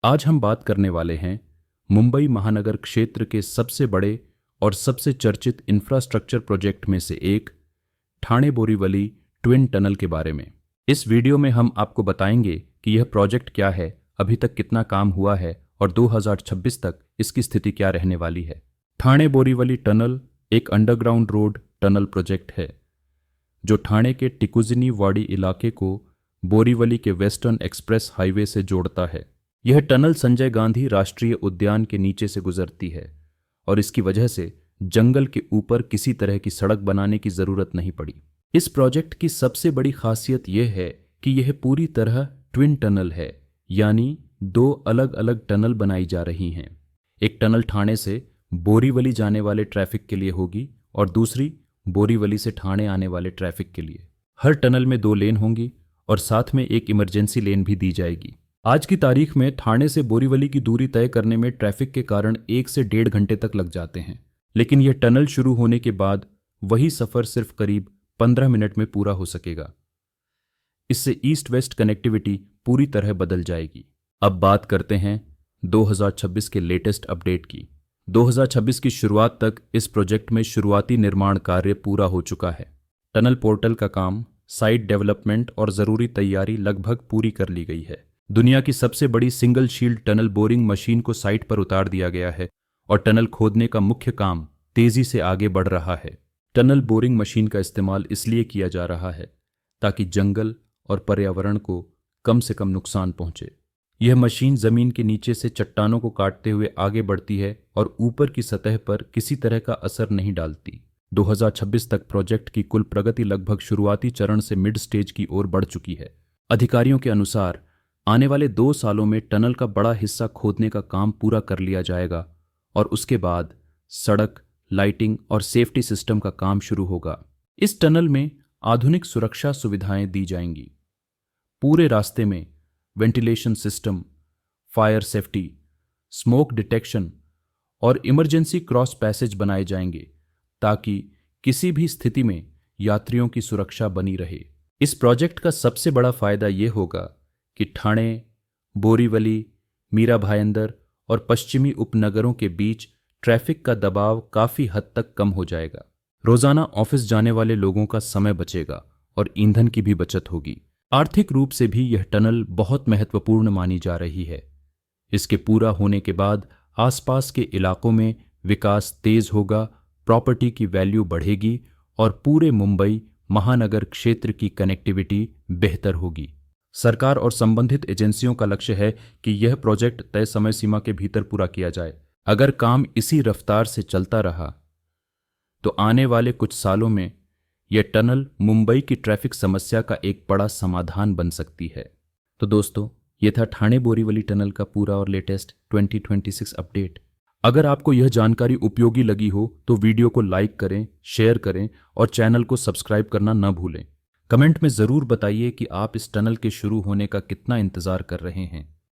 आज हम बात करने वाले हैं मुंबई महानगर क्षेत्र के सबसे बड़े और सबसे चर्चित इंफ्रास्ट्रक्चर प्रोजेक्ट में से एक ठाणे बोरीवली ट्विन टनल के बारे में। इस वीडियो में हम आपको बताएंगे कि यह प्रोजेक्ट क्या है, अभी तक कितना काम हुआ है और 2026 तक इसकी स्थिति क्या रहने वाली है। ठाणे बोरीवली टनल एक अंडरग्राउंड रोड टनल प्रोजेक्ट है जो ठाणे के टिकुजिनी वाड़ी इलाके को बोरीवली के वेस्टर्न एक्सप्रेस हाईवे से जोड़ता है। यह टनल संजय गांधी राष्ट्रीय उद्यान के नीचे से गुजरती है और इसकी वजह से जंगल के ऊपर किसी तरह की सड़क बनाने की जरूरत नहीं पड़ी। इस प्रोजेक्ट की सबसे बड़ी खासियत यह है कि यह पूरी तरह ट्विन टनल है, यानी दो अलग अलग टनल बनाई जा रही हैं। एक टनल ठाणे से बोरीवली जाने वाले ट्रैफिक के लिए होगी और दूसरी बोरीवली से ठाणे आने वाले ट्रैफिक के लिए। हर टनल में 2 लेन होंगी और साथ में एक इमरजेंसी लेन भी दी जाएगी। आज की तारीख में ठाणे से बोरीवली की दूरी तय करने में ट्रैफिक के कारण 1 से 1.5 घंटे तक लग जाते हैं, लेकिन यह टनल शुरू होने के बाद वही सफर सिर्फ करीब 15 मिनट में पूरा हो सकेगा। इससे ईस्ट वेस्ट कनेक्टिविटी पूरी तरह बदल जाएगी। अब बात करते हैं 2026 के लेटेस्ट अपडेट की। 2026 की शुरुआत तक इस प्रोजेक्ट में शुरुआती निर्माण कार्य पूरा हो चुका है। टनल पोर्टल का काम, साइट डेवलपमेंट और जरूरी तैयारी लगभग पूरी कर ली गई है। दुनिया की सबसे बड़ी single shield tunnel boring machine को साइट पर उतार दिया गया है और टनल खोदने का मुख्य काम तेजी से आगे बढ़ रहा है। टनल बोरिंग मशीन का इस्तेमाल इसलिए किया जा रहा है ताकि जंगल और पर्यावरण को कम से कम नुकसान पहुंचे। यह मशीन जमीन के नीचे से चट्टानों को काटते हुए आगे बढ़ती है और ऊपर की सतह पर किसी तरह का असर नहीं डालती। 2026 तक प्रोजेक्ट की कुल प्रगति लगभग शुरुआती चरण से मिड स्टेज की ओर बढ़ चुकी है। अधिकारियों के अनुसार आने वाले 2 सालों में टनल का बड़ा हिस्सा खोदने का काम पूरा कर लिया जाएगा और उसके बाद सड़क, लाइटिंग और सेफ्टी सिस्टम का काम शुरू होगा। इस टनल में आधुनिक सुरक्षा सुविधाएं दी जाएंगी। पूरे रास्ते में ventilation system, fire safety, smoke detection और इमरजेंसी क्रॉस पैसेज बनाए जाएंगे ताकि किसी भी स्थिति में यात्रियों की सुरक्षा बनी रहे। इस प्रोजेक्ट का सबसे बड़ा फायदा यह होगा कि ठाणे, बोरीवली, मीरा भायंदर और पश्चिमी उपनगरों के बीच ट्रैफिक का दबाव काफी हद तक कम हो जाएगा। रोजाना ऑफिस जाने वाले लोगों का समय बचेगा और ईंधन की भी बचत होगी। आर्थिक रूप से भी यह टनल बहुत महत्वपूर्ण मानी जा रही है। इसके पूरा होने के बाद आसपास के इलाकों में विकास तेज होगा, प्रॉपर्टी की वैल्यू बढ़ेगी और पूरे मुंबई महानगर क्षेत्र की कनेक्टिविटी बेहतर होगी। सरकार और संबंधित एजेंसियों का लक्ष्य है कि यह प्रोजेक्ट तय समय सीमा के भीतर पूरा किया जाए। अगर काम इसी रफ्तार से चलता रहा तो आने वाले कुछ सालों में यह टनल मुंबई की ट्रैफिक समस्या का एक बड़ा समाधान बन सकती है। तो दोस्तों, यह था ठाणे बोरीवली टनल का पूरा और लेटेस्ट 2026 अपडेट। अगर आपको यह जानकारी उपयोगी लगी हो तो वीडियो को लाइक करें, शेयर करें और चैनल को सब्सक्राइब करना न भूलें। कमेंट में ज़रूर बताइए कि आप इस टनल के शुरू होने का कितना इंतज़ार कर रहे हैं।